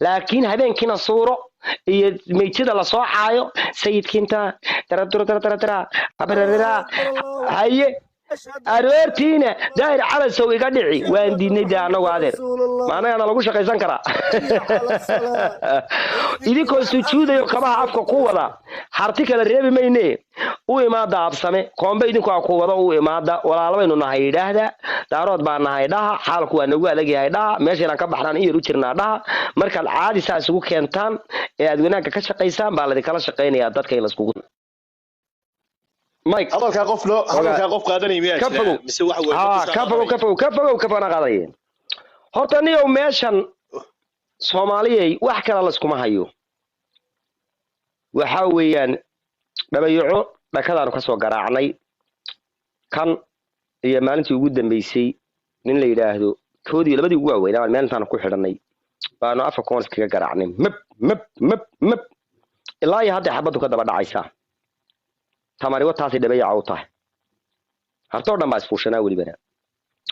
laakiin habeenkiina suuro iyo meeytida la soo caayo sayidkiinta tara haye aroortiina daahir calasow iga dhici waan diidnay dee anagu adeer maanagana lagu shaqaysan karaa idinkoo sujuudayo kabaha afka ku wada harti kala reebi mayne u imaada absame koombe idinkoo ku wada u imaada walaalabaynu nahay yidhaahda daarood baa nahay dhaha xaalku waa nagu adag yahay dhaha meeshaan ka baxnaan iyo u jirnaa dhaha markaad caadi saa isugu keentaan ee aad wanaagga ka shaqaysaan baa la kala shaqaynayaa dadka in la iskugu Mike hadalka qof qaadanay miyaa jira mise wax weyn ka fogo qaaday horta niyo meeshan Soomaaliyay wax kala la iskuma hayo waxa weeyaan dhabayaco dhakadaan ka soo garaacnay kan iyo maalintii ugu dambeysay nin la yiraahdo koodii labadii ugu waaweyn maalintaan ku xidhanay baano afka koons kaga garaacnay mab ilaa hadda xabadu ka daba dhacaysa tamari wataasi dhabayaco tahay hartoo dhan baa isfuushanaa walibana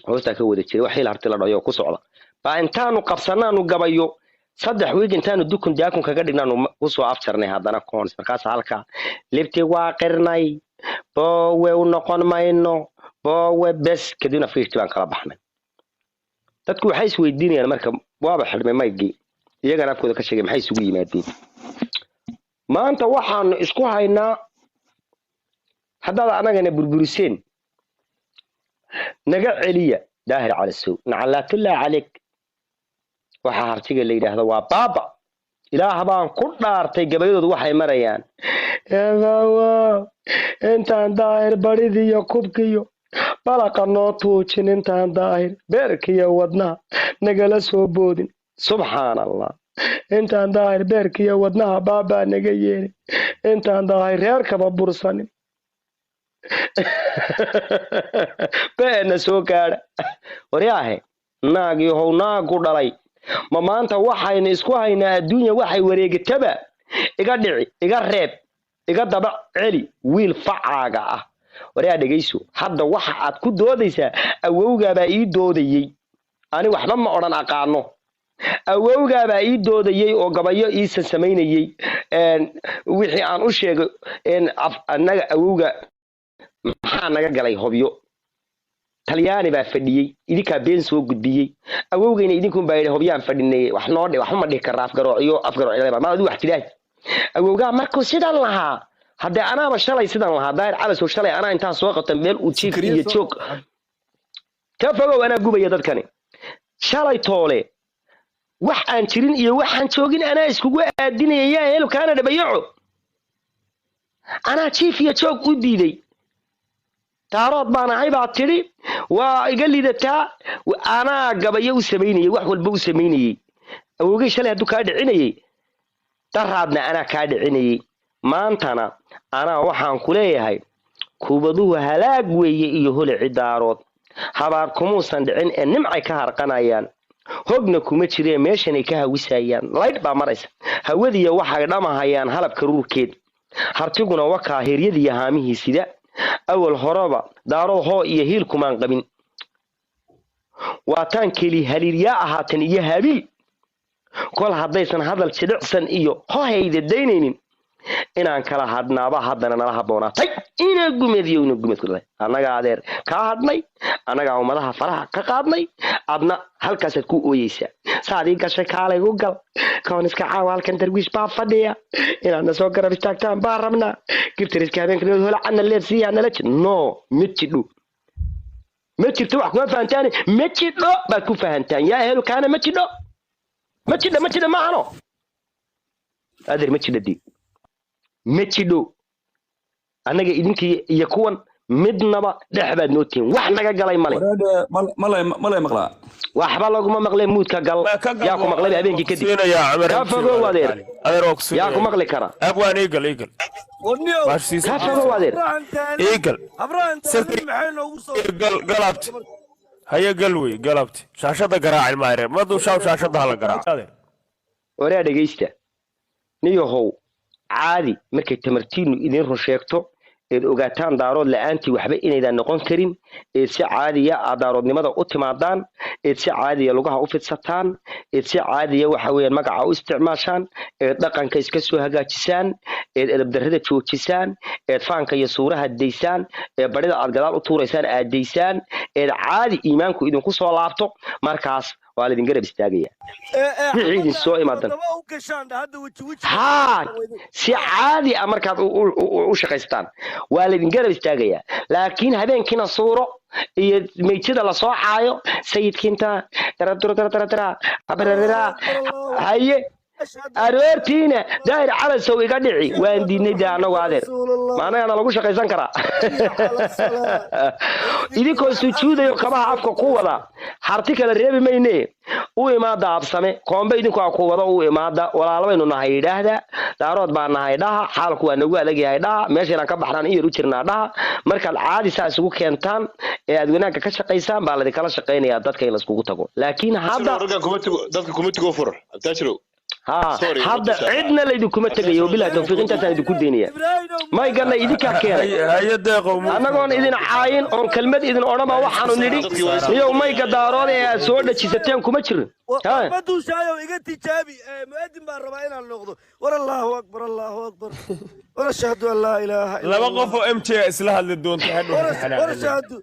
hoosta ka wada jiray wax harti la dhayo ku socda baa intaanu qabsanaanu gabayo saddex week intaanu dukun jaakun kaga dhignaanu u soo afjarnay hadana koons markaas halka libti waa qirnay boowe u noqon mayno boowe bes kadibna fiishti baan kala baxnay dadku waxay is weydiinayaan marka waaba xidhmay maygi iyagana afkooda ka sheegay maxay isugu yimaadeen maanta waxaanu isku haynaa hadda anagana burburiseen naga celiya daahir calasow nacalaatullah عليك waxa hartiga la yiraahdo waa baaba ilaah baan ku dhaartay gabayadoodu waxay marayaan intaan daahir baridiyo kubkiyo balaqa noo tuujin intaan daahir beerkiyo wadnaha nagala soo boodin subhanallah intaan daahir beerkiyo wadnaha baaba naga yeelay intaan daahir reerkaba bursanin beena soo gaadha wariyaahe naagi how naagu dhalay ma maanta waxayna isku haynaa adduunya waxay wareegtaba iga dhici iga reeb iga daba celi wiil facaaga ah wariyaa dhageyso hadda waxa aad ku doodaysaa awowga baa ii doodayay ani waxba ma oran aqaano awowga baa ii doodayay oo gabayo ii sameynayay wixii aan u sheegay anaga awowga maxaa naga galay hobyo talyaani baa fadhiyay idinka been soo gudbiyay awowgeena idinkun baa yiri hobyaan fadhinay wax noo dhig wax ma dhig karaaf garoociyo afgarooc ilaa ma adu wax tidaay awowga markuu sidan lahaa hadda anaaba shalay sidan lahaa daahir calasow shalay anaa intaan soo qabtay meel uu jiif iyo joog ka fogow anaa gubaya dadkani shalay toole wax aan jirin iyo waxaan joogin anaa iskugu aadinaya helo kaana dhabayaco anaa jiif iyo joog u diiday taarood baan ahay baa tiri waa iga lidataa anaa gabayo u sameynayay wax walba u sameynayay awogay shalay haduu ka dhicinayay daraadna anaa ka dhicinayay maantana anaa waxaan ku leeyahay kubaduhu halaag weeye iyo hole cidaarood habaar kumuusan dhicin ee nimcay ka harqanayaan hogna kuma jireen meeshanay ka hawisayaan light baa maraysa hawadiya waxay dhamahayaan halabka ruurkeed hartiguna wakaa hiryadii haamihii sida awal horaba daaro hoo iyo hiil kumaan qabin waataan keli haliiriya ahaatan iyo habil kol hadaysan hadal jidicsan iyo hohayda daynaynin inaan kala hadnaaba haddana nala haboonaatay ina gumadiyo anaga adeer ka hadnay anaga umadaha faraha ka qaadnay adna halkaas ku ooyeysa saadii gashay kaalay u gal koon iska caawalkan darwiish baa fadhiya inaan soo garab istaagtaan baa rabnaa gibtiriska habeenkii hol cana leedsiya nala no mitidhu mitidhu wax ku fahantaan mitidhu baa ku fahantaan yaa helo kaana mitidhu ma ano adeer mitidhi mitidhu anaga idinkii iyo kuwan midnaba dhaxbaad nootiin wax naga galay male maqlaa waxba laguma maqlay muudka gal yaa ku maqlay habeenkii kadib ka fogow adeer yaa ku maqli kara abwaan eagle ka fogow adeer eagle galabti haya galwey galabti shaashada garaacay maayre madu shaashada hala garaac waraa dhageysta niyahow caadi markay tamartiinu idin run sheegto إذ أوجاتان دارود لأنتي وحبي إن إذا نقون كريم إذ سي عادية دارود لماذا أتمادان إذ سي عادية لغها أفت ستان إذ سي عادية وحوي المقع استعماشان إذ دقن كيس كسو هجاتسان إذ بدرهده توتسان إذ فان كي صورها الديسان إذ بريد الجلال أطوريسان الديسان إذ عادي إيمانكو إذا كسو لابتو مركز والدين قرب استاجية عيد السوء مادن ها سي عادي أمرك وشقيستان والدين قرب استاجية لكن هذين كنا صورة ميتشد الله صاح عايو سيد كنتا ترى أبرر هاي أرورتينا داير على سوي قدعي وين دي ندانا وادر ما أنا لقول شقي زنكرة إذا كنت سوتشوده يكبه أفك قوة حرتك الريب ميني وما داب سمي قام بيدك قوة وما دا ولا على إنه نهيده ده دارود بان نهيده حالك وانجوا لقي هيده ماشي أنا كبحران إيه روتشرنا ده مركل عادي ساسو كنتان أدونا كشقي سام بالله كلا شقيني يا دتك يلسقوا تقول لكن هذا دتك كومنت غفر تشرو ها هذا عندنا اللي يدكم تجيو بلا توفيق انت تدكوا الدنيا ما يقلنا يدك كين هي دقم انا قون اذن عاين اون كلمه اذن اورما waxaanu nidhi iyo may gadaarod ee soo dhajisateen kuma jirin ha madu shaayo iga tijaabi muadin baan rabaa inaan noqdo war Allahu akbar war ashhadu an la ilaha illa laba qof oo MT isla hadli doonto hadhow xanaaqo